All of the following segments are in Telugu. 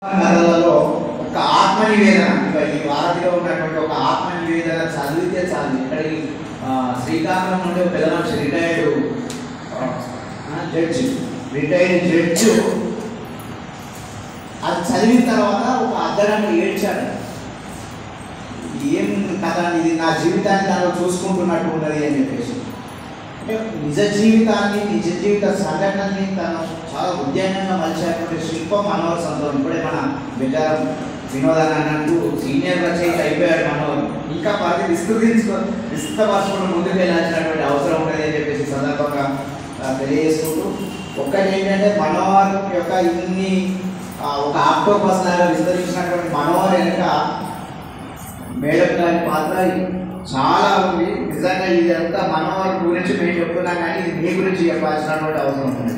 కథలలో ఒక ఆత్మ నివేదన ఈ వారధిలో ఉన్నటువంటి ఒక ఆత్మ నివేదన చదివితే చాలు. ఇక్కడికి శ్రీకాకుళం నుండి ఒక పెద్ద మనిషి రిటైర్డ్ జడ్జి అది చదివిన తర్వాత ఒక అర్ధగంట ఏడ్చాడు. ఏం కథ ఇది, నా జీవితాన్ని తను చూసుకుంటున్నట్టు ఉన్నది అని చెప్పేసి. అంటే నిజ జీవిత సంఘటనని తను చాలా ఉద్యానంగా మలిచేటువంటి శిల్పం మనోహర్ సంతోషం. ఇప్పుడే మన బెజారం వినోదాన్ని అన్నట్టు సీనియర్ రచయిత అయిపోయాడు మనోహర్. ఇంకా పరిధి విస్తృతపరచుకుంటూ ముందుకు వెళ్ళాల్సినటువంటి అవసరం ఉంటుంది అని చెప్పేసి సందర్భంగా తెలియజేసుకుంటూ, ఒక్కటి ఏంటంటే మనోహర్ యొక్క ఇన్ని ఒక ఆక్టోపస్ లాగా విస్తరించినటువంటి మనోహర్ వెనుక మేడం గారి పాత్ర చాలా ఉంది. నిజంగా ఇదంతా మనోహర్ గురించి మేము చెప్తున్నాం, కానీ ఇది మీ గురించి చెప్పాల్సినటువంటి అవసరం ఉంటుంది.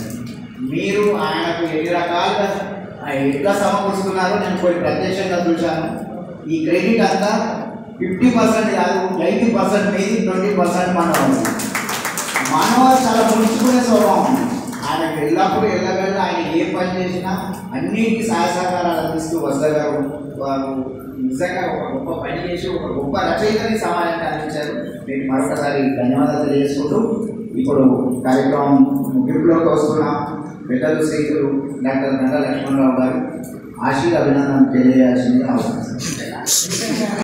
మీరు ఆయనకు ఎన్ని రకాలుగా ఎట్లా సమకూరుస్తున్నారో నేను కొన్ని ప్రత్యక్షంగా చూశాను. ఈ క్రెడిట్ అంతా 50% కాదు, 90% మీది, 20% మనోహర్ చాలా ముడుచుకునే స్వభావం. ఆయనకు ఎల్లప్పుడూ ఎల్లగల్లా ఆయన ఏ పని చేసినా అన్నింటికీ సహాయ సహకారాలు అందిస్తూ వస్తారు. వారు నిజంగా ఒక గొప్ప పని చేసి ఒక గొప్ప రచయితని సమాజానికి అందించారు. నేను మరొకసారి ధన్యవాదాలు తెలియజేసుకుంటూ ఇప్పుడు కార్యక్రమం ముగింపులోకి వస్తున్నాం. పెద్దలు శ్రీకులు డాక్టర్ గంగా లక్ష్మణరావు గారు ఆశీర్వాద అభినందన తెలియజేయాల్సిందిగా అవసరం.